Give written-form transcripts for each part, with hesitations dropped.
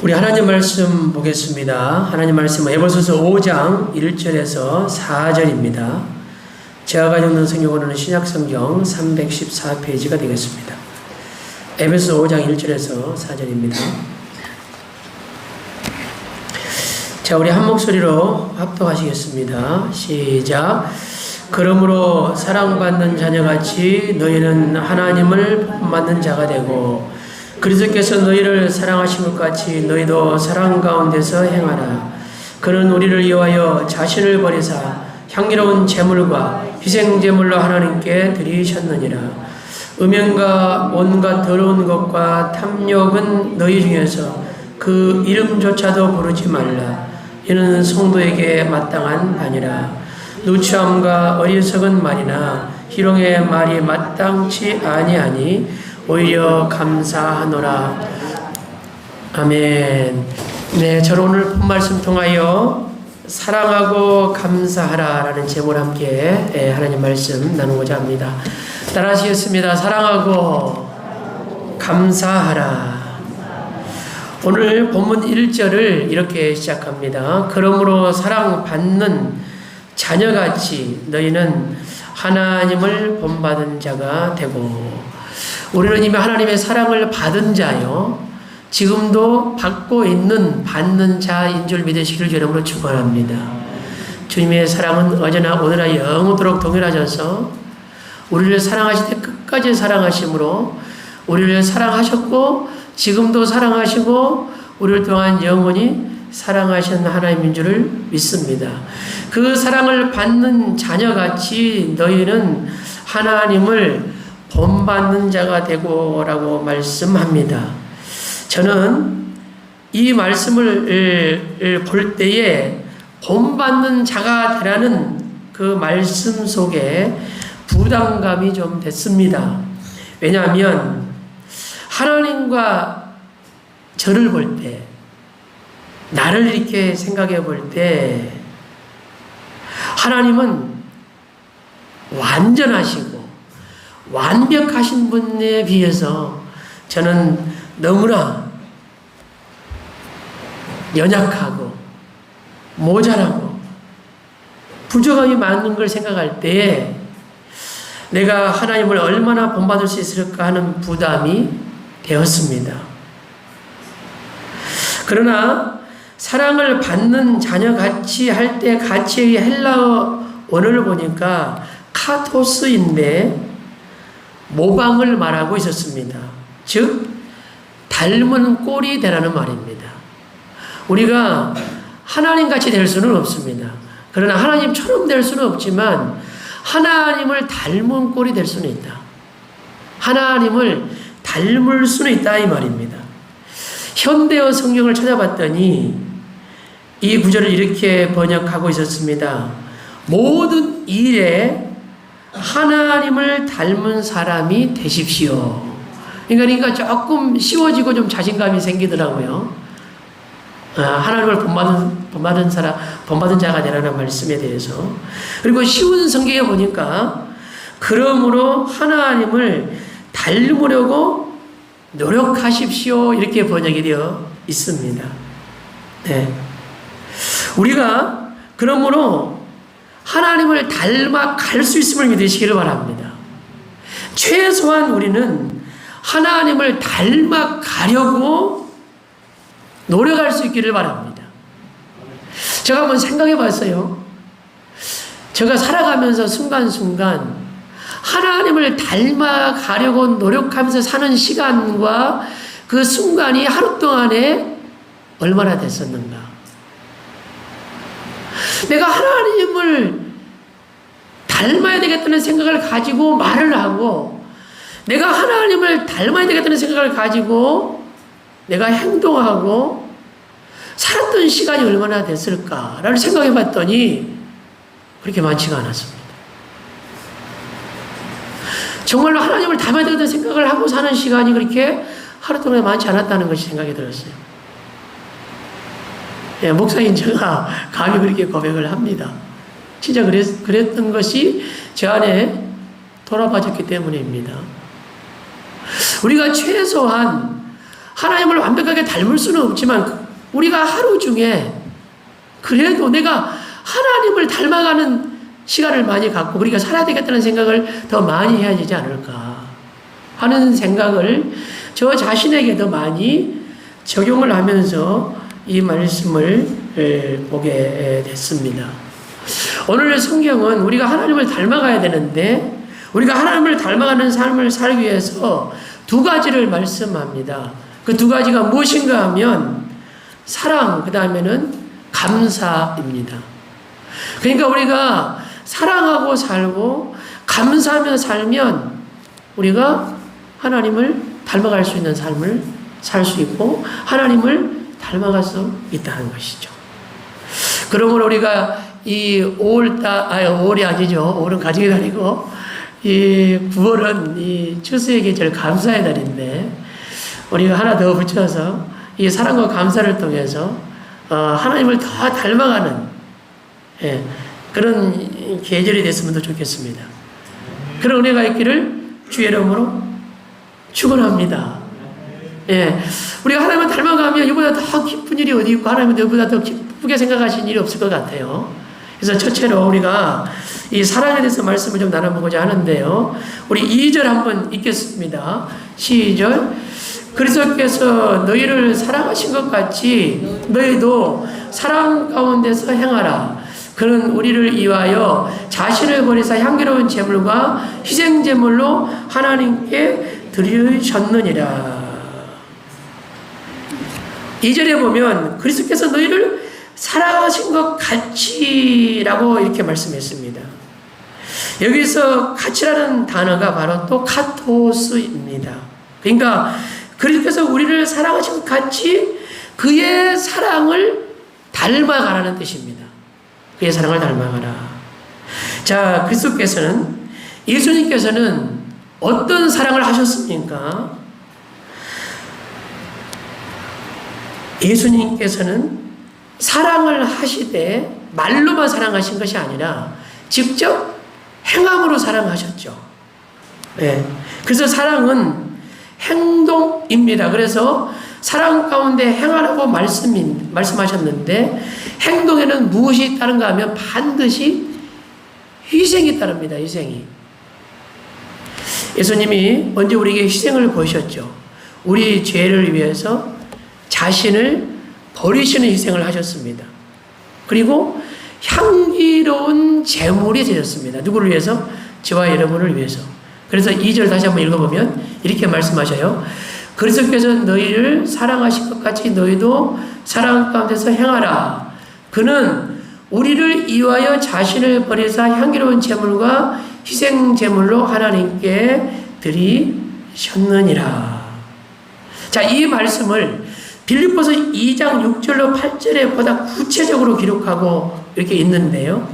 우리 하나님 말씀 보겠습니다. 하나님 말씀은 에베소서 5장 1절에서 4절입니다. 제가 가지고 있는 성경으로는 신약성경 314페이지가 되겠습니다. 에베소서 5장 1절에서 4절입니다. 자, 우리 한 목소리로 합독하시겠습니다. 시작. 그러므로 사랑받는 자녀같이 너희는 하나님을 본받는 자가 되고 그리스도께서 너희를 사랑하신 것 같이 너희도 사랑 가운데서 행하라. 그는 우리를 위하여 자신을 버리사 향기로운 제물과 희생제물로 하나님께 드리셨느니라. 음행과 온갖 더러운 것과 탐욕은 너희 중에서 그 이름조차도 부르지 말라. 이는 성도에게 마땅한 바니라. 누추함과 어리석은 말이나 희롱의 말이 마땅치 아니하니 오히려 감사하노라. 아멘. 네, 저는 오늘 본 말씀 통하여 사랑하고 감사하라라는 제목을 함께 하나님 말씀 나누고자 합니다. 따라하시겠습니다. 사랑하고 감사하라. 오늘 본문 1절을 이렇게 시작합니다. 그러므로 사랑받는 자녀같이 너희는 하나님을 본받은 자가 되고. 우리는 이미 하나님의 사랑을 받은 자요, 지금도 받고 있는 받는 자인 줄 믿으시기를 주님으로 축원합니다. 주님의 사랑은 어제나 오늘나 영원토록 동일하셔서 우리를 사랑하실 때 끝까지 사랑하심으로 우리를 사랑하셨고 지금도 사랑하시고 우리를 또한 영원히 사랑하시는 하나님인 줄을 믿습니다. 그 사랑을 받는 자녀같이 너희는 하나님을 본받는 자가 되고라고 말씀합니다. 저는 이 말씀을 볼 때에 본받는 자가 되라는 그 말씀 속에 부담감이 좀 됐습니다. 왜냐하면 하나님과 저를 볼 때, 나를 이렇게 생각해 볼 때 하나님은 완전하시고 완벽하신 분에 비해서 저는 너무나 연약하고 모자라고 부족함이 많은 걸 생각할 때에 내가 하나님을 얼마나 본받을 수 있을까 하는 부담이 되었습니다. 그러나 사랑을 받는 자녀같이 할 때 같이 헬라어 원어를 보니까 카토스인데 모방을 말하고 있었습니다. 즉 닮은 꼴이 되라는 말입니다. 우리가 하나님같이 될 수는 없습니다. 그러나 하나님처럼 될 수는 없지만 하나님을 닮은 꼴이 될 수는 있다. 하나님을 닮을 수는 있다 이 말입니다. 현대어 성경을 찾아봤더니 이 구절을 이렇게 번역하고 있었습니다. 모든 일에 하나님을 닮은 사람이 되십시오. 그러니까 조금 쉬워지고 좀 자신감이 생기더라고요. 하나님을 본받은 사람, 본받은 자가 되라는 말씀에 대해서. 그리고 쉬운 성경에 보니까 그러므로 하나님을 닮으려고 노력하십시오. 이렇게 번역이 되어 있습니다. 네. 우리가 그러므로 하나님을 닮아 갈 수 있음을 믿으시기를 바랍니다. 최소한 우리는 하나님을 닮아 가려고 노력할 수 있기를 바랍니다. 제가 한번 생각해 봤어요. 제가 살아가면서 순간순간 하나님을 닮아 가려고 노력하면서 사는 시간과 그 순간이 하루 동안에 얼마나 됐었는가. 내가 하나님을 닮아야 되겠다는 생각을 가지고 말을 하고 내가 하나님을 닮아야 되겠다는 생각을 가지고 내가 행동하고 살았던 시간이 얼마나 됐을까를 생각해 봤더니 그렇게 많지가 않았습니다. 정말로 하나님을 닮아야 되겠다는 생각을 하고 사는 시간이 그렇게 하루 동안에 많지 않았다는 것이 생각이 들었어요. 예, 목사인 제가 감히 그렇게 고백을 합니다. 진짜 그랬던 것이 제 안에 돌아봐졌기 때문입니다. 우리가 최소한 하나님을 완벽하게 닮을 수는 없지만 우리가 하루 중에 그래도 내가 하나님을 닮아가는 시간을 많이 갖고 우리가 살아야 되겠다는 생각을 더 많이 해야 되지 않을까 하는 생각을 저 자신에게 더 많이 적용을 하면서 이 말씀을 보게 됐습니다. 오늘 성경은 우리가 하나님을 닮아가야 되는데 우리가 하나님을 닮아가는 삶을 살기 위해서 두 가지를 말씀합니다. 그 두 가지가 무엇인가 하면 사랑, 그 다음에는 감사입니다. 그러니까 우리가 사랑하고 살고 감사하며 살면 우리가 하나님을 닮아갈 수 있는 삶을 살 수 있고 하나님을 닮아갈 수 있다는 것이죠. 그러므로 우리가 이 5월이 아니죠. 5월은 가정의 달이고 이 9월은 이 추수의 계절 감사의 달인데 우리가 하나 더 붙여서 이 사랑과 감사를 통해서 하나님을 더 닮아가는 그런 계절이 됐으면 더 좋겠습니다. 그런 은혜가 있기를 주의 이름으로 축원합니다. 우리가 하나님을 닮아가면 이보다 더 기쁜 일이 어디 있고 하나님은 이보다 더 기쁘게 생각하신 일이 없을 것 같아요. 그래서 첫째로 우리가 이 사랑에 대해서 말씀을 좀 나눠보고자 하는데요. 우리 2절 한번 읽겠습니다. 시작. 그리스도께서 너희를 사랑하신 것 같이 너희도 사랑 가운데서 행하라. 그는 우리를 위하여 자신을 버리사 향기로운 제물과 희생 제물로 하나님께 드리셨느니라. 2절에 보면 그리스도께서 너희를 사랑하신 것 같이라고 이렇게 말씀했습니다. 여기서 같이라는 단어가 바로 또 카토스입니다. 그러니까 그리스도께서 우리를 사랑하신 것 같이 그의 사랑을 닮아가라는 뜻입니다. 그의 사랑을 닮아가라. 자, 그리스도께서는 예수님께서는 어떤 사랑을 하셨습니까? 예수님께서는 사랑을 하시되 말로만 사랑하신 것이 아니라 직접 행함으로 사랑하셨죠. 그래서 사랑은 행동입니다. 그래서 사랑 가운데 행하라고 말씀하셨는데 행동에는 무엇이 따른가 하면 반드시 희생이 따릅니다. 희생이. 예수님이 먼저 우리에게 희생을 보이셨죠. 우리 죄를 위해서 자신을 버리시는 희생을 하셨습니다. 그리고 향기로운 제물이 되셨습니다. 누구를 위해서? 저와 여러분을 위해서. 그래서 2절 다시 한번 읽어보면 이렇게 말씀하셔요. 그리스도께서 너희를 사랑하신 것 같이 너희도 사랑 가운데서 행하라. 그는 우리를 위하여 자신을 버리사 향기로운 제물과 희생 제물로 하나님께 드리셨느니라. 자, 이 말씀을 빌립보서 2장 6절로 8절에 보다 구체적으로 기록하고 이렇게 있는데요.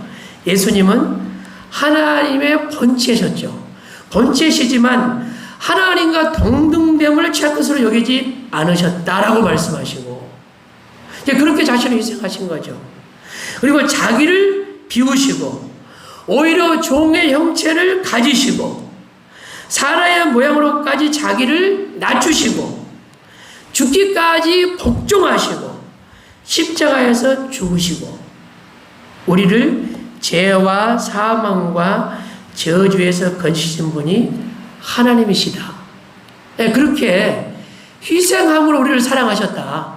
예수님은 하나님의 본체셨죠. 본체시지만 하나님과 동등됨을 취할 것으로 여기지 않으셨다라고 말씀하시고 그렇게 자신을 희생하신 거죠. 그리고 자기를 비우시고 오히려 종의 형체를 가지시고 사람의 모양으로까지 자기를 낮추시고 죽기까지 복종하시고 십자가에서 죽으시고 우리를 죄와 사망과 저주에서 건지신 분이 하나님이시다. 그렇게 희생함으로 우리를 사랑하셨다.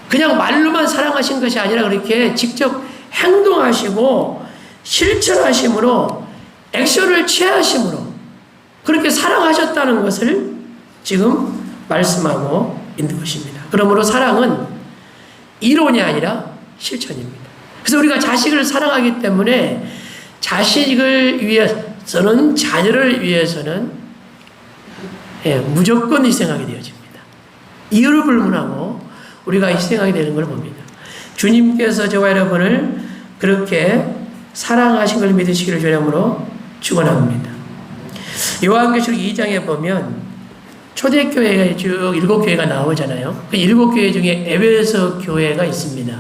그냥 말로만 사랑하신 것이 아니라 그렇게 직접 행동하시고 실천하심으로 액션을 취하심으로 그렇게 사랑하셨다는 것을 지금 말씀하고 있는 것입니다. 그러므로 사랑은 이론이 아니라 실천입니다. 그래서 우리가 자식을 사랑하기 때문에 자식을 위해서는 자녀를 위해서는 무조건 희생하게 되어집니다. 이유를 불문하고 우리가 희생하게 되는 걸 봅니다. 주님께서 저와 여러분을 그렇게 사랑하신 걸 믿으시기를 주님으로 축원합니다. 요한계시록 2장에 보면 초대교회가 쭉 7교회가 나오잖아요. 그 7교회 중에 에베소 교회가 있습니다.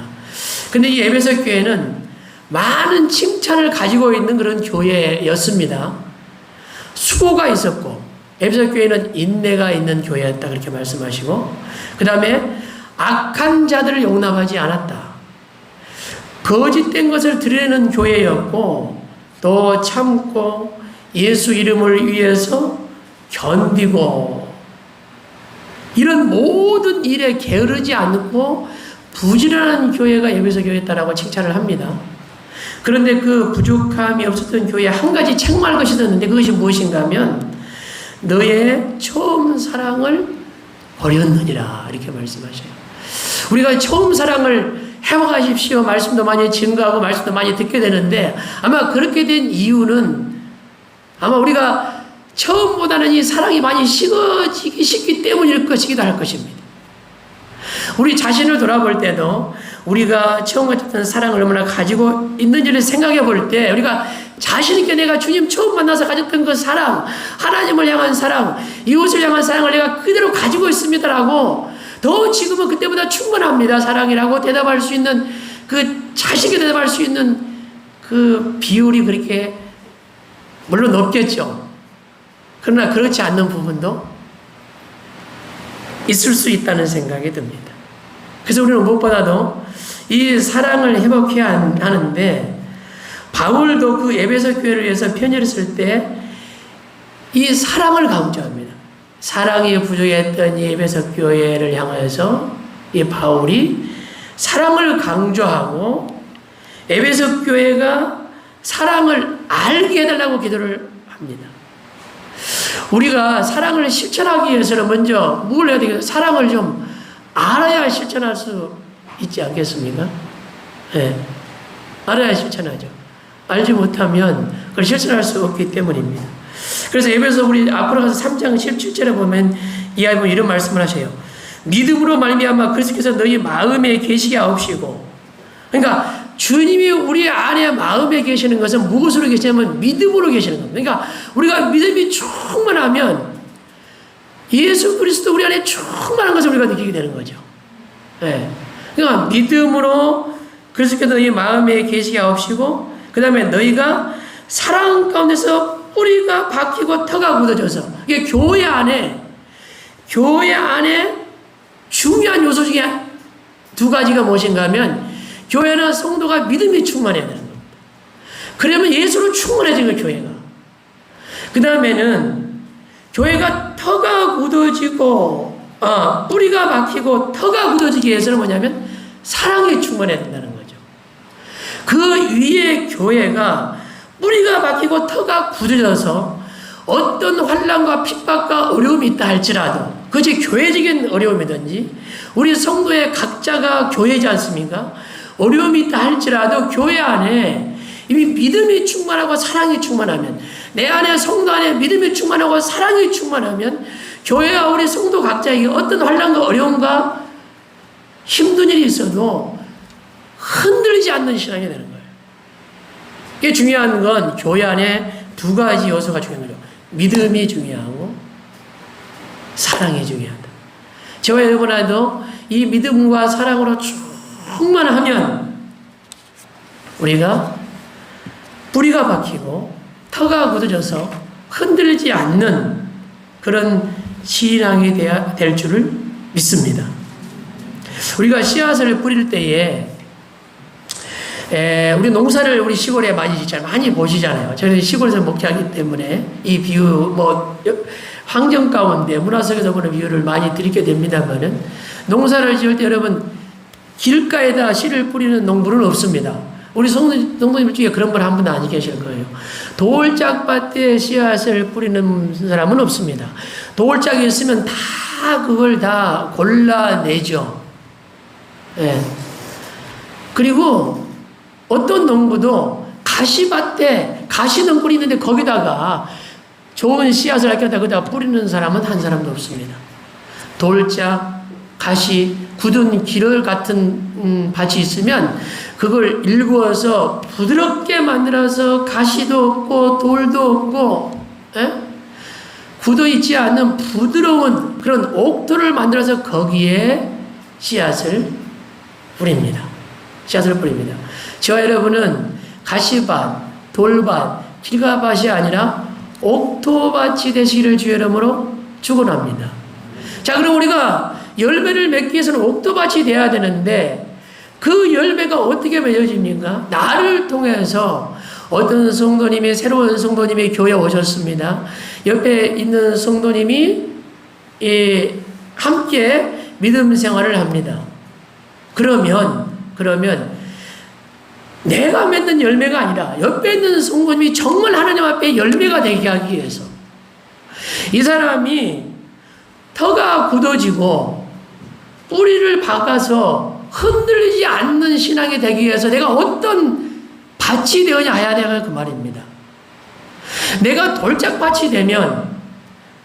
근데 이 에베소 교회는 많은 칭찬을 가지고 있는 그런 교회였습니다. 수고가 있었고 에베소 교회는 인내가 있는 교회였다 그렇게 말씀하시고, 그 다음에 악한 자들을 용납하지 않았다. 거짓된 것을 드러내는 교회였고, 또 참고 예수 이름을 위해서 견디고, 이런 모든 일에 게으르지 않고 부지런한 교회가 에베소 교회였다라고 칭찬을 합니다. 그런데 그 부족함이 없었던 교회에 한 가지 책망할 것이 있었는데, 그것이 무엇인가 하면 너의 처음 사랑을 버렸느니라 이렇게 말씀하셔요. 우리가 처음 사랑을 회복하십시오 말씀도 많이 증거하고 말씀도 많이 듣게 되는데, 아마 그렇게 된 이유는 아마 우리가 처음보다는 이 사랑이 많이 식어지기 쉽기 때문일 것이기도 할 것입니다. 우리 자신을 돌아볼 때도 우리가 처음 가졌던 사랑을 얼마나 가지고 있는지를 생각해 볼 때, 우리가 자신있게 내가 주님 처음 만나서 가졌던 그 사랑, 하나님을 향한 사랑, 이웃을 향한 사랑을 내가 그대로 가지고 있습니다라고, 더 지금은 그때보다 충분합니다 사랑이라고 대답할 수 있는, 그 자식이 대답할 수 있는 그 비율이 그렇게 물론 높겠죠. 그러나 그렇지 않는 부분도 있을 수 있다는 생각이 듭니다. 그래서 우리는 무엇보다도 이 사랑을 회복해야 하는데, 바울도 그 에베소 교회를 위해서 편지를 쓸 때 이 사랑을 강조합니다. 사랑이 부족했던 이 에베소 교회를 향해서 이 바울이 사랑을 강조하고, 에베소 교회가 사랑을 알게 해달라고 기도를 합니다. 우리가 사랑을 실천하기 위해서는 먼저 뭘 해야 되겠어요? 사랑을 좀 알아야 실천할 수 있지 않겠습니까? 네. 알아야 실천하죠. 알지 못하면 그걸 실천할 수 없기 때문입니다. 그래서 에베소 우리 앞으로 가서 3장 17절에 보면 이 아이분 이런 말씀을 하셔요. 믿음으로 말미암아 그리스도께서 너희 마음에 계시게 하옵시고, 그러니까 주님이 우리 안에 마음에 계시는 것은 무엇으로 계시냐면 믿음으로 계시는 겁니다. 그러니까 우리가 믿음이 충만하면 예수 그리스도 우리 안에 충만한 것을 우리가 느끼게 되는 거죠. 네. 그러니까 믿음으로 그리스도께서 너희 마음에 계시게 하옵시고, 그 다음에 너희가 사랑 가운데서 뿌리가 박히고 터가 굳어져서, 이게 교회 안에 중요한 요소 중에 두 가지가 무엇인가 하면, 교회는 성도가 믿음이 충만해야 되는 겁니다. 그러면 예수로 충만해진 거예요, 교회가. 그 다음에는 교회가 터가 굳어지고, 뿌리가 박히고 터가 굳어지기 위해서는 뭐냐면 사랑이 충만해야 된다는 거죠. 그 위에 교회가 뿌리가 박히고 터가 굳어져서 어떤 환난과 핍박과 어려움이 있다 할지라도, 그것이 교회적인 어려움이든지 우리 성도의 각자가 교회지 않습니까? 어려움이 있다 할지라도 교회 안에 이미 믿음이 충만하고 사랑이 충만하면, 내 안에 성도 안에 믿음이 충만하고 사랑이 충만하면 교회와 우리 성도 각자에게 어떤 환난과 어려움과 힘든 일이 있어도 흔들리지 않는 신앙이 되는 거예요. 이게 중요한 건 교회 안에 두 가지 요소가 중요한 거죠. 믿음이 중요하고 사랑이 중요하다. 저와 여러분도 이 믿음과 사랑으로 충만하면 우리가 뿌리가 박히고 터가 굳어져서 흔들리지 않는 그런 신앙이 될 줄을 믿습니다. 우리가 씨앗을 뿌릴 때에 우리 농사를 우리 시골에 많이 짓잖아요. 많이 보시잖아요. 저는 시골에서 목회하기 때문에 이 비유, 환경 가운데 문화 속에서 보는 비유를 많이 드리게 됩니다만은, 농사를 지을 때 여러분, 길가에다 씨를 뿌리는 농부는 없습니다. 우리 성도님 중에 그런 분 한 분도 안 계실 거예요. 돌짝밭에 씨앗을 뿌리는 사람은 없습니다. 돌짝이 있으면 다 그걸 다 골라내죠. 예. 그리고 어떤 농부도 가시밭에 가시덩굴이 있는데 거기다가 좋은 씨앗을 아껴다 거기다 뿌리는 사람은 한 사람도 없습니다. 돌짝, 가시, 굳은 기를 같은 밭이 있으면 그걸 일구어서 부드럽게 만들어서 가시도 없고 돌도 없고 굳어있지 않는 부드러운 그런 옥토를 만들어서 거기에 씨앗을 뿌립니다. 씨앗을 뿌립니다. 저와 여러분은 가시밭, 돌밭, 길가밭이 아니라 옥토밭이 되시기를 주의 이름으로 축원합니다. 자, 그럼 우리가 열매를 맺기 위해서는 옥토밭이 돼야 되는데 그 열매가 어떻게 맺어집니까? 나를 통해서 어떤 성도님이, 새로운 성도님이 교회에 오셨습니다. 옆에 있는 성도님이 함께 믿음 생활을 합니다. 그러면 내가 맺는 열매가 아니라 옆에 있는 성도님이 정말 하나님 앞에 열매가 되게 하기 위해서 이 사람이 터가 굳어지고 뿌리를 박아서 흔들리지 않는 신앙이 되기 위해서 내가 어떤 밭이 되어야 해야 되는 그 말입니다. 내가 돌짝밭이 되면,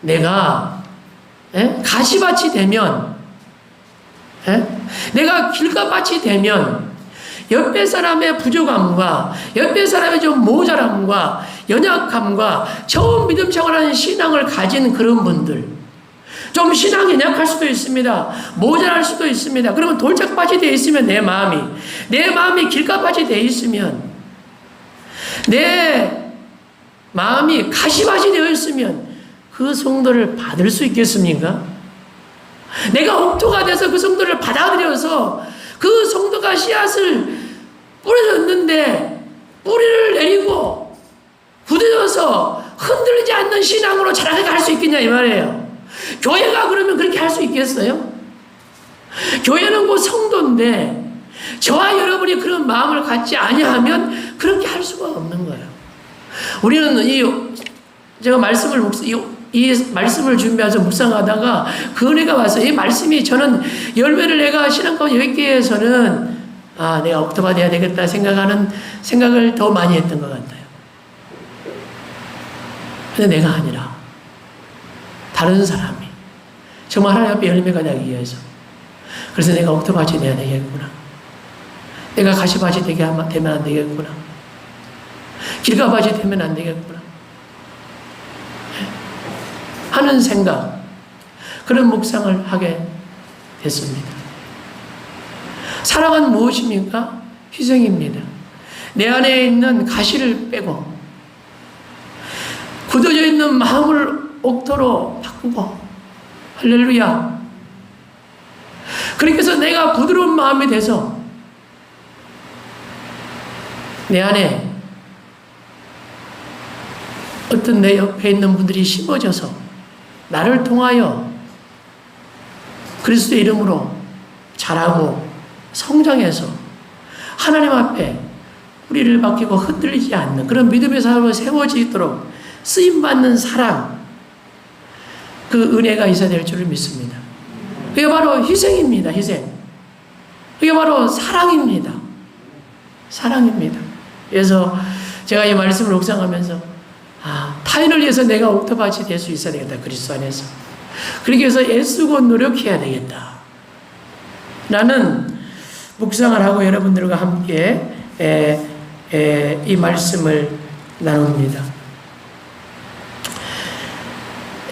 내가 가시밭이 되면, 내가 길가밭이 되면 옆에 사람의 부족함과 옆에 사람의 좀 모자람과 연약함과 처음 믿음 생활하는 신앙을 가진 그런 분들, 좀 신앙이 연약할 수도 있습니다. 모자랄 수도 있습니다. 그러면 돌짝밭이 되어 있으면 내 마음이 길가밭이 되어 있으면, 내 마음이 가시밭이 되어 있으면 그 성도를 받을 수 있겠습니까? 내가 옥토가 돼서 그 성도를 받아들여서 그 성도가 씨앗을 뿌려줬는데 뿌리를 내리고 굳어져서 흔들리지 않는 신앙으로 자라게 할 수 있겠냐 이 말이에요. 교회가 그러면 그렇게 할 수 있겠어요? 교회는 곧 성도인데 저와 여러분이 그런 마음을 갖지 아니하면 그렇게 할 수가 없는 거예요. 우리는 제가 이 말씀을 준비해서 묵상하다가 그 은혜가 와서 이 말씀이 저는 열매를 내가 신앙 가운데 맺기 위해서는 내가 옥토가 돼야 되겠다 생각을 더 많이 했던 것 같아요. 근데 내가 아니라 다른 사람이 정말 하나님 앞에 열매가 되기 위해서, 그래서 내가 옥토밭이 돼야 되겠구나, 내가 가시밭이 되면 안 되겠구나, 길가밭이 되면 안 되겠구나 하는 생각, 그런 묵상을 하게 됐습니다. 사랑은 무엇입니까? 희생입니다. 내 안에 있는 가시를 빼고 굳어져 있는 마음을 옥토로 바꾸고, 할렐루야. 그렇게 해서 내가 부드러운 마음이 돼서 내 안에 어떤 내 옆에 있는 분들이 심어져서 나를 통하여 그리스도의 이름으로 자라고 성장해서 하나님 앞에 뿌리를 박히고 흔들리지 않는 그런 믿음의 삶으로 세워지도록 쓰임받는 사랑, 그 은혜가 있어야 될 줄을 믿습니다. 그게 바로 희생입니다. 희생. 그게 바로 사랑입니다. 사랑입니다. 그래서 제가 이 말씀을 묵상하면서 타인을 위해서 내가 옥토밭이 될 수 있어야 되겠다. 그리스도 안에서. 그렇게 해서 애쓰고 노력해야 되겠다. 라는 묵상을 하고 여러분들과 함께 이 말씀을 나눕니다.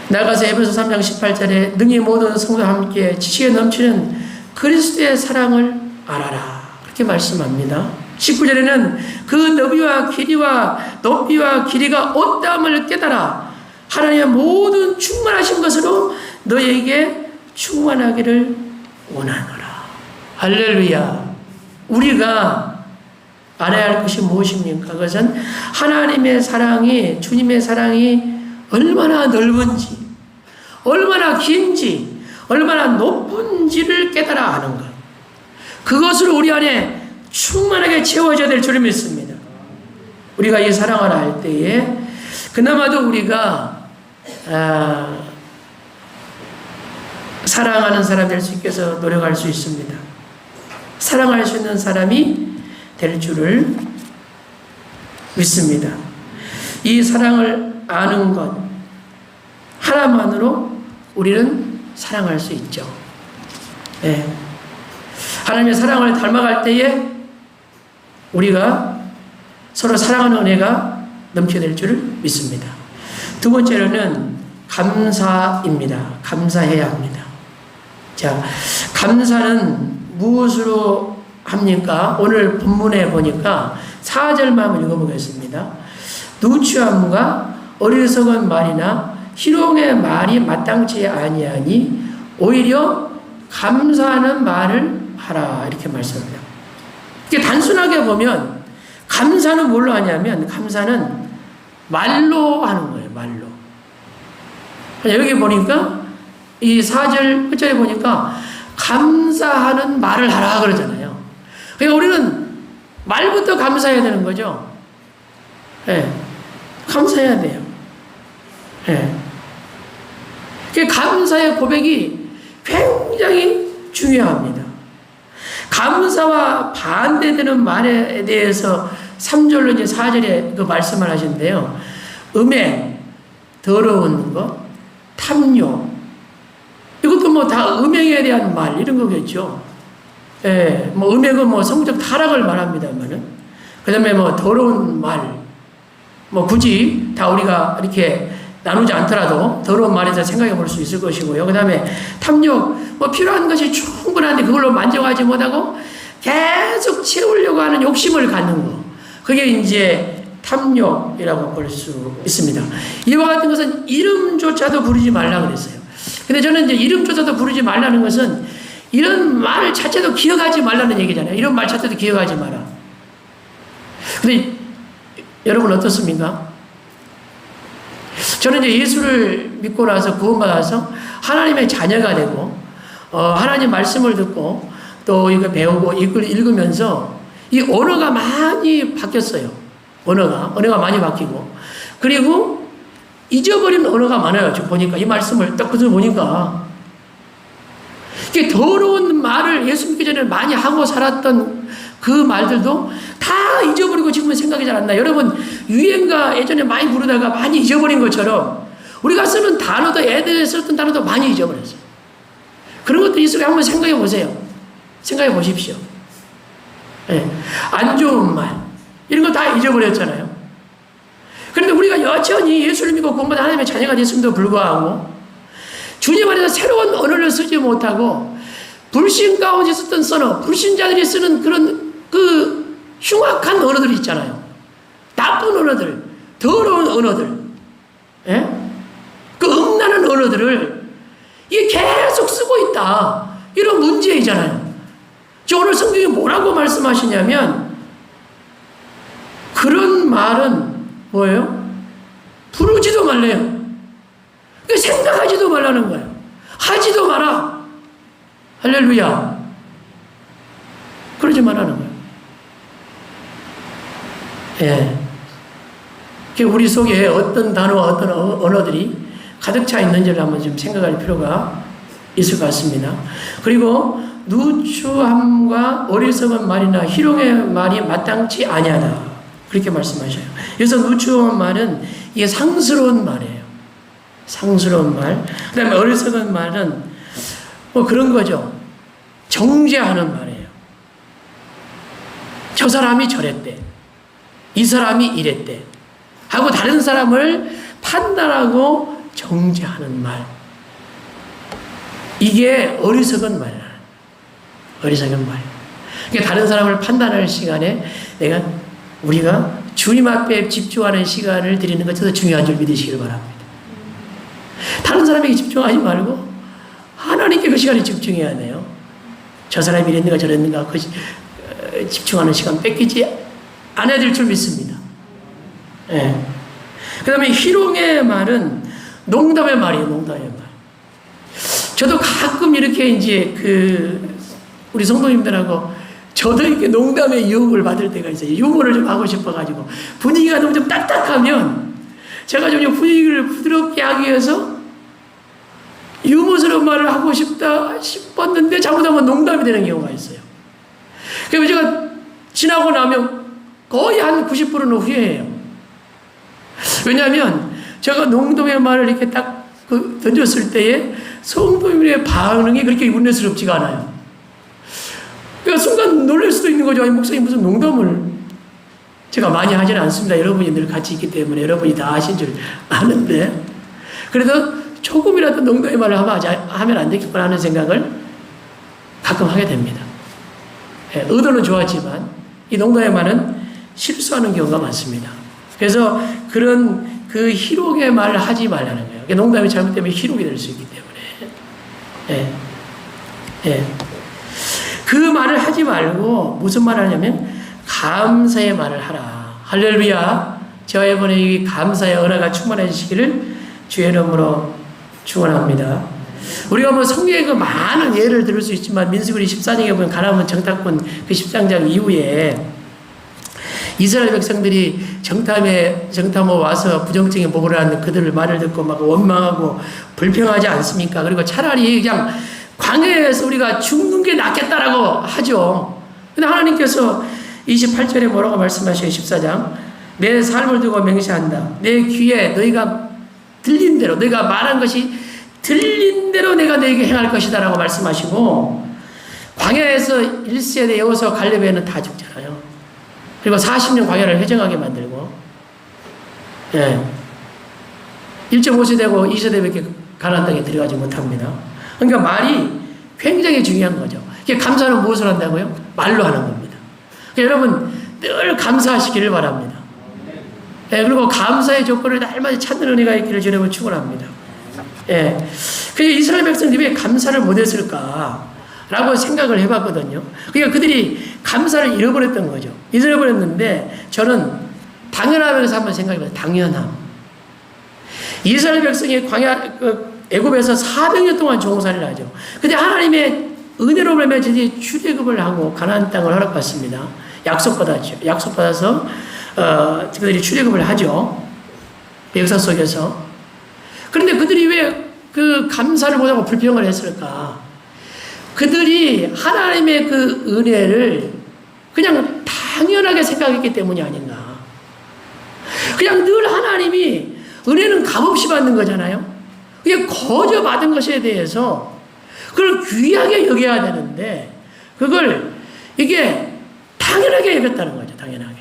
나가서 에베소 3장 18절에 능히 모든 성도와 함께 지식에 넘치는 그리스도의 사랑을 알아라. 그렇게 말씀합니다. 19절에는 그 너비와 길이와 높이와 길이가 어떠함을 깨달아 하나님의 모든 충만하신 것으로 너에게 충만하기를 원하노라. 할렐루야. 우리가 알아야 할 것이 무엇입니까? 그것은 하나님의 사랑이, 주님의 사랑이 얼마나 넓은지, 얼마나 긴지, 얼마나 높은지를 깨달아 아는 것. 그것으로 우리 안에 충만하게 채워져야 될 줄을 믿습니다. 우리가 이 사랑을 할 때에 그나마도 우리가 사랑하는 사람 될 수 있게 해서 노력할 수 있습니다. 사랑할 수 있는 사람이 될 줄을 믿습니다. 이 사랑을 아는 것 하나만으로 우리는 사랑할 수 있죠. 네. 하나님의 사랑을 닮아갈 때에 우리가 서로 사랑하는 은혜가 넘치게 될 줄을 믿습니다. 두 번째로는 감사입니다. 감사해야 합니다. 자, 감사는 무엇으로 합니까? 오늘 본문에 보니까 4절만 읽어보겠습니다. 누추함과 어리석은 말이나 희롱의 말이 마땅치 아니하니 오히려 감사하는 말을 하라 이렇게 말씀합니다. 이게 단순하게 보면 감사는 뭘로 하냐면 감사는 말로 하는 거예요. 말로. 여기 보니까 이 4절 끝절에 보니까 감사하는 말을 하라 그러잖아요. 그러니까 우리는 말부터 감사해야 되는 거죠. 네. 감사해야 돼요. 네. 그 감사의 고백이 굉장히 중요합니다. 감사와 반대되는 말에 대해서 3절로 이제 4절에 그 말씀을 하시는데요. 음행, 더러운 것, 탐욕. 이것도 뭐 다 음행에 대한 말, 이런 거겠죠. 예, 뭐 음행은 뭐 성적 타락을 말합니다만은. 그 다음에 뭐 더러운 말, 뭐 굳이 다 우리가 이렇게 나누지 않더라도 더러운 말에서 생각해 볼 수 있을 것이고요. 그 다음에 탐욕, 뭐 필요한 것이 충분한데 그걸로 만족하지 못하고 계속 채우려고 하는 욕심을 갖는 거. 그게 이제 탐욕이라고 볼 수 있습니다. 이와 같은 것은 이름조차도 부르지 말라 그랬어요. 근데 저는 이제 이름조차도 부르지 말라는 것은 이런 말 자체도 기억하지 말라는 얘기잖아요. 이런 말 자체도 기억하지 마라. 근데 여러분 어떻습니까? 저는 이제 예수를 믿고 나서 구원받아서 하나님의 자녀가 되고 하나님 말씀을 듣고 또 이거 배우고 읽으면서 이 언어가 많이 바뀌었어요. 언어가 많이 바뀌고 그리고 잊어버린 언어가 많아요. 지금 보니까 이 말씀을 딱 그저 보니까 이게 더러운 말을 예수 믿기 전에 많이 하고 살았던 그 말들도 다 잊어버리고 지금은 생각이 잘 안 나요. 여러분 유행가 예전에 많이 부르다가 많이 잊어버린 것처럼 우리가 쓰는 단어도 애들이 썼던 단어도 많이 잊어버렸어요. 그런 것들 있으면 한번 생각해 보세요. 생각해 보십시오. 네. 안 좋은 말 이런 거 다 잊어버렸잖아요. 그런데 우리가 여전히 예수를 믿고 구원받은 하나님의 자녀가 됐음에도 불구하고 주님 안에서 새로운 언어를 쓰지 못하고 불신 가운데 썼던 언어, 불신자들이 쓰는 그런 그 흉악한 언어들이 있잖아요. 나쁜 언어들, 더러운 언어들, 예? 그 음란한 언어들을 이게 계속 쓰고 있다. 이런 문제이잖아요. 저 오늘 성경이 뭐라고 말씀하시냐면 그런 말은 뭐예요? 부르지도 말래요. 생각하지도 말라는 거예요. 하지도 마라. 할렐루야. 그러지 말라는 거예요. 예. 우리 속에 어떤 단어와 어떤 언어들이 가득 차 있는지를 한번 좀 생각할 필요가 있을 것 같습니다. 그리고 누추함과 어리석은 말이나 희롱의 말이 마땅치 아니하다. 그렇게 말씀하셔요. 그래서 누추한 말은 이게 상스러운 말이에요. 상스러운 말. 그 다음에 어리석은 말은 뭐 그런 거죠. 정죄하는 말이에요. 저 사람이 저랬대. 이 사람이 이랬대. 하고 다른 사람을 판단하고 정죄하는 말. 이게 어리석은 말이야. 어리석은 말. 그러니까 다른 사람을 판단할 시간에 우리가 주님 앞에 집중하는 시간을 드리는 것이 더 중요한 줄 믿으시길 바랍니다. 다른 사람에게 집중하지 말고 하나님께 그 시간에 집중해야 돼요. 저 사람이 이랬는가 저랬는가 그 집중하는 시간 뺏기지 않아야 될 줄 믿습니다. 예. 그 다음에 희롱의 말은 농담의 말이에요. 농담의 말. 저도 가끔 이렇게 이제 우리 성도님들하고 저도 이렇게 농담의 유혹을 받을 때가 있어요. 유머를 좀 하고 싶어가지고 분위기가 너무 좀 딱딱하면 제가 좀 분위기를 부드럽게 하기 위해서 유머스러운 말을 하고 싶다 싶었는데 잘못하면 농담이 되는 경우가 있어요. 그래서 제가 지나고 나면 거의 한 90%는 후회해요. 왜냐하면 제가 농담의 말을 이렇게 딱 던졌을 때에 성도님의 반응이 그렇게 은혜스럽지가 않아요. 그러니까 순간 놀랄 수도 있는 거죠. 아니, 목사님 무슨 농담을 제가 많이 하지는 않습니다. 여러분이 늘 같이 있기 때문에 여러분이 다 아신 줄 아는데 그래도 조금이라도 농담의 말을 하면 안 되겠구나 하는 생각을 가끔 하게 됩니다. 예, 의도는 좋았지만 이 농담의 말은 실수하는 경우가 많습니다. 그래서 그런 그 희록의 말을 하지 말라는 거예요. 농담이 잘못되면 희록이 될 수 있기 때문에. 그 말을 하지 말고 무슨 말을 하냐면 감사의 말을 하라. 할렐루야. 저와 이번에 이 감사의 은혜가 충만해지시기를 주의 이름으로 축원합니다. 우리가 뭐 성경에 그 많은 예를 들을 수 있지만 민수기 14장에 보면 가나안 정탐꾼 그 10장장 이후에 이스라엘 백성들이 정탐호 와서 부정적인 보고를 하는 그들을 말을 듣고 막 원망하고 불평하지 않습니까? 그리고 차라리 그냥 광야에서 우리가 죽는 게 낫겠다라고 하죠. 근데 하나님께서 28절에 뭐라고 말씀하셔요? 14장. 내 삶을 두고 맹세한다. 내 귀에 너희가 들린 대로, 너희가 말한 것이 들린 대로 내가 너희에게 행할 것이다 라고 말씀하시고, 광야에서 1세대 여호수아 갈렙에는 다 죽잖아요. 그리고 40년 광야를 회정하게 만들고, 1.5세대 되고 2세대밖에 가나안 땅에 들어가지 못합니다. 그러니까 말이 굉장히 중요한 거죠. 감사는 무엇을 한다고요? 말로 하는 겁니다. 그러니까 여러분 늘 감사하시기를 바랍니다. 그리고 감사의 조건을 날마다 찾는 은혜가 있기를 주님은 축원합니다. 그래서 이스라엘 백성들이 왜 감사를 못했을까라고 생각을 해봤거든요. 그러니까 그들이 감사를 잃어버렸던 거죠. 잃어버렸는데 저는 당연하면서 한번 생각해봐요. 당연함. 이스라엘 백성이 애굽에서 400년 동안 종살이를 하죠. 근데 하나님의 은혜로 맺어지 출애굽을 하고 가나안 땅을 허락받습니다. 약속받아서 그들이 출애굽을 하죠. 역사 속에서. 그런데 그들이 왜 그 감사를 못하고 불평을 했을까? 그들이 하나님의 그 은혜를 그냥 당연하게 생각했기 때문이 아닌가. 그냥 늘 하나님이 은혜는 값없이 받는 거잖아요. 이게 거저 받은 것에 대해서 그걸 귀하게 여겨야 되는데 그걸 이게 당연하게 여겼다는 거죠. 당연하게.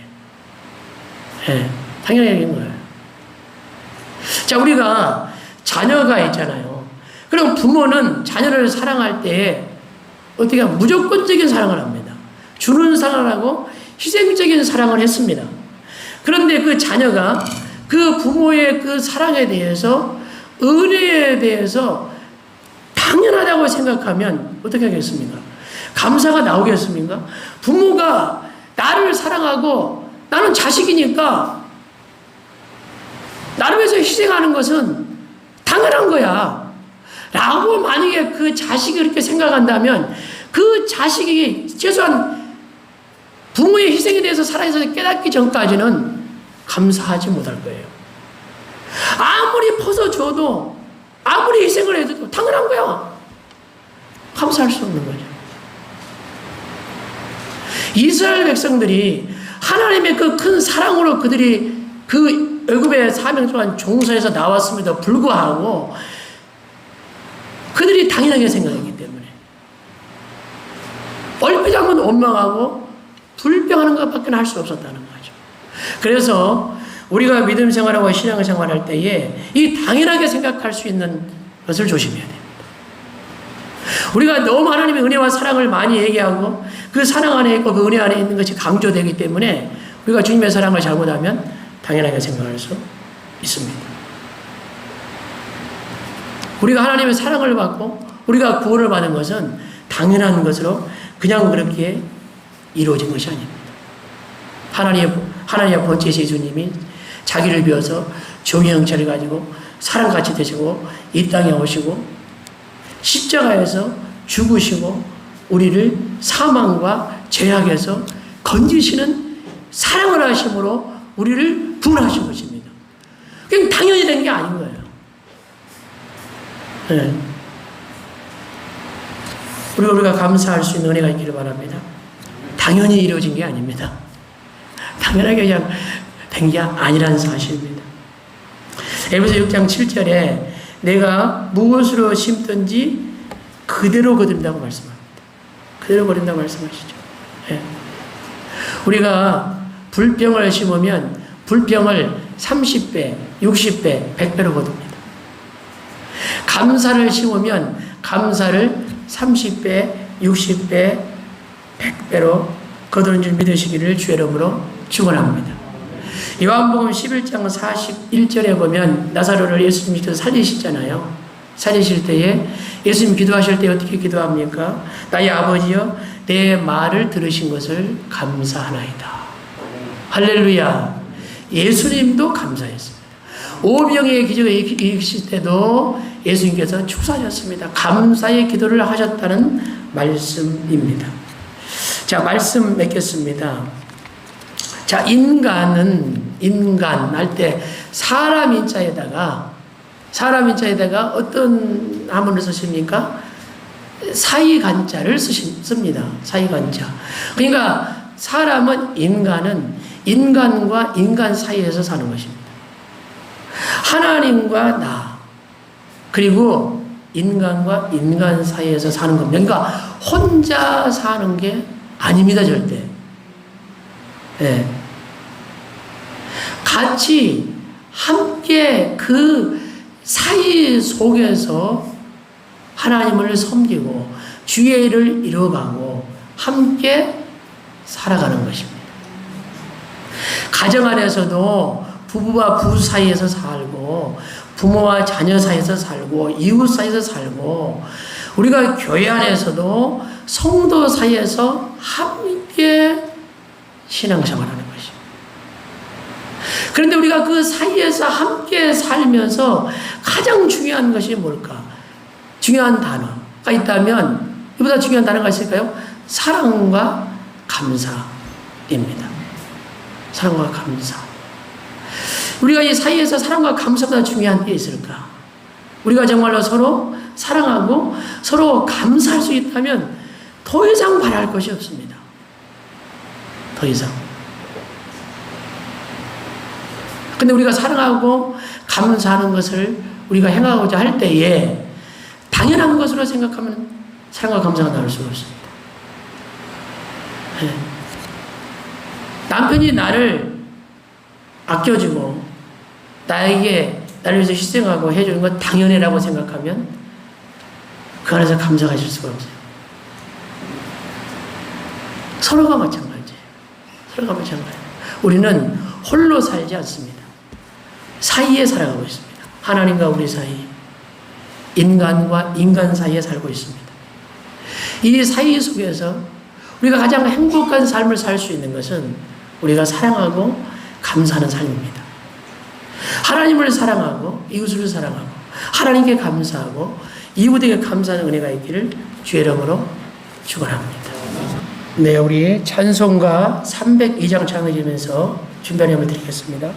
당연하게 여긴 거예요. 자, 우리가 자녀가 있잖아요. 그럼 부모는 자녀를 사랑할 때 어떻게 하면 무조건적인 사랑을 합니다. 주는 사랑을 하고 희생적인 사랑을 했습니다. 그런데 그 자녀가 그 부모의 그 사랑에 대해서 은혜에 대해서 당연하다고 생각하면 어떻게 하겠습니까? 감사가 나오겠습니까? 부모가 나를 사랑하고 나는 자식이니까 나를 위해서 희생하는 것은 당연한 거야 라고 만약에 그 자식이 그렇게 생각한다면 그 자식이 최소한 부모의 희생에 대해서 살아서 깨닫기 전까지는 감사하지 못할 거예요. 아무리 퍼서줘도 아무리 희생을 해도 당연한 거야. 감사할 수 없는 거죠. 이스라엘 백성들이 하나님의 그 큰 사랑으로 그들이 그 애굽의 4명 동안 종살에서 나왔음에도 불구하고 그들이 당연하게 생각했기 때문에 얼핏 한번 원망하고 불평하는 것밖에 할 수 없었다는 거죠. 그래서 우리가 믿음 생활하고 신앙 생활할 때에 이 당연하게 생각할 수 있는 것을 조심해야 됩니다. 우리가 너무 하나님의 은혜와 사랑을 많이 얘기하고 그 사랑 안에 있고 그 은혜 안에 있는 것이 강조되기 때문에 우리가 주님의 사랑을 잘못하면 당연하게 생각할 수 있습니다. 우리가 하나님의 사랑을 받고 우리가 구원을 받은 것은 당연한 것으로 그냥 그렇게 이루어진 것이 아닙니다. 하나님의 번째 예수님이 자기를 비워서 종의 형체를 가지고 사람같이 되시고 이 땅에 오시고 십자가에서 죽으시고 우리를 사망과 죄악에서 건지시는 사랑을 하심으로 우리를 구원하신 것입니다. 그냥 당연히 된 게 아닌 거예요. 우리가 감사할 수 있는 은혜가 있기를 바랍니다. 당연히 이루어진 게 아닙니다. 당연하게 그냥 된 게 아니라는 사실입니다. 에베소 6장 7절에 내가 무엇으로 심든지 그대로 거둔다고 말씀합니다. 그대로 거둔다고 말씀하시죠. 우리가 불평을 심으면 불평을 30배, 60배, 100배로 거둡니다. 감사를 심으면 감사를 30배, 60배, 100배로 거두는 줄 믿으시기를 주의 이름으로 축원합니다. 요한복음 11장 41절에 보면 나사로를 예수님께서 살리시잖아요. 살리실 때에 예수님 기도하실 때 어떻게 기도합니까? 나의 아버지여 내 말을 들으신 것을 감사하나이다. 할렐루야. 예수님도 감사했습니다. 오병이의 기적을 일으키실 때도 예수님께서 축사하셨습니다. 감사의 기도를 하셨다는 말씀입니다. 자, 말씀 맺겠습니다. 자, 인간 할 때 사람 인자에다가 어떤 한문을 쓰십니까? 사이간자를 씁니다. 사이간자. 그러니까 사람은 인간과 인간 사이에서 사는 것입니다. 하나님과 나, 그리고 인간과 인간 사이에서 사는 겁니다. 그러니까 혼자 사는 게 아닙니다, 절대. 네. 같이 함께 그 사이 속에서 하나님을 섬기고 주의 일을 이뤄가고 함께 살아가는 것입니다. 가정 안에서도 부부와 부부 사이에서 살고 부모와 자녀 사이에서 살고 이웃 사이에서 살고 우리가 교회 안에서도 성도 사이에서 함께 신앙생활하는 것입니다. 그런데 우리가 그 사이에서 함께 살면서 가장 중요한 것이 뭘까? 중요한 단어가 있다면 이보다 중요한 단어가 있을까요? 사랑과 감사입니다. 사랑과 감사. 우리가 이 사이에서 사랑과 감사보다 중요한 게 있을까? 우리가 정말로 서로 사랑하고 서로 감사할 수 있다면 더 이상 바랄 것이 없습니다. 더 이상. 근데 우리가 사랑하고 감사하는 것을 우리가 행하고자 할 때에 당연한 것으로 생각하면 사랑과 감사가 나올 수가 없습니다. 네. 남편이 나를 아껴주고 나를 위해서 희생하고 해주는 건 당연해라고 생각하면 그 안에서 감사가 있을 수가 없어요. 서로가 마찬가지예요. 서로가 마찬가지예요. 우리는 홀로 살지 않습니다. 사이에 살아가고 있습니다. 하나님과 우리 사이, 인간과 인간 사이에 살고 있습니다. 이 사이 속에서 우리가 가장 행복한 삶을 살 수 있는 것은 우리가 사랑하고 감사하는 삶입니다. 하나님을 사랑하고 이웃을 사랑하고 하나님께 감사하고 이웃에게 감사하는 은혜가 있기를 주의 이름으로 축원합니다. 네, 우리 찬송가 302장 찬양하면서 준비하여 드리겠습니다.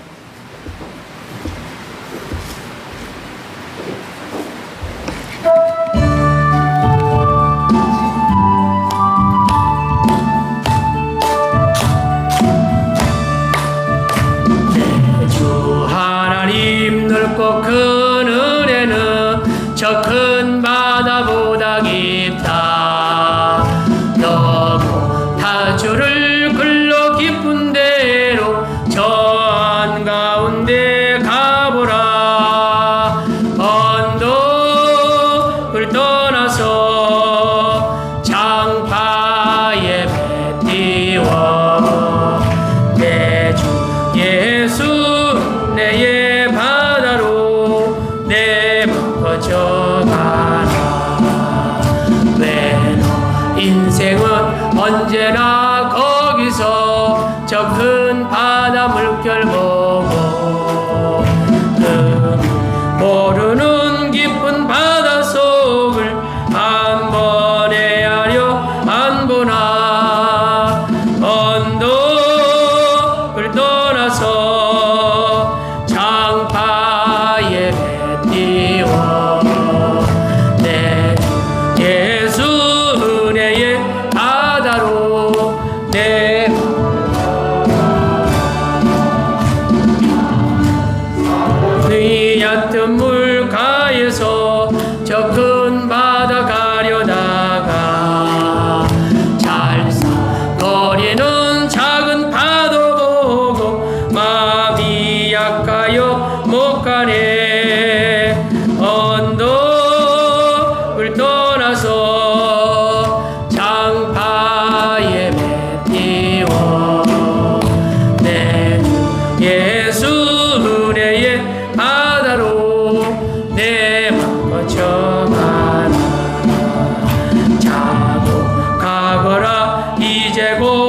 넓고 큰 은혜는 저 큰 바다보다 깊다. 너무 다주를 글러 깊은 대로 저 한가운데 가보라. 언덕을 떠나서 장파에 배 띄워 내 주 예수 내의 바다로 내벗어가라. 왜 너 인생은 언제나 거기서 저 큰 바다 물결 보고 모르는 깊은 바다 속을 한 번 헤아려 안 보나. 언덕을 떠나서 장파에 배 띄워 내 예수 은혜의 바다로 내 되고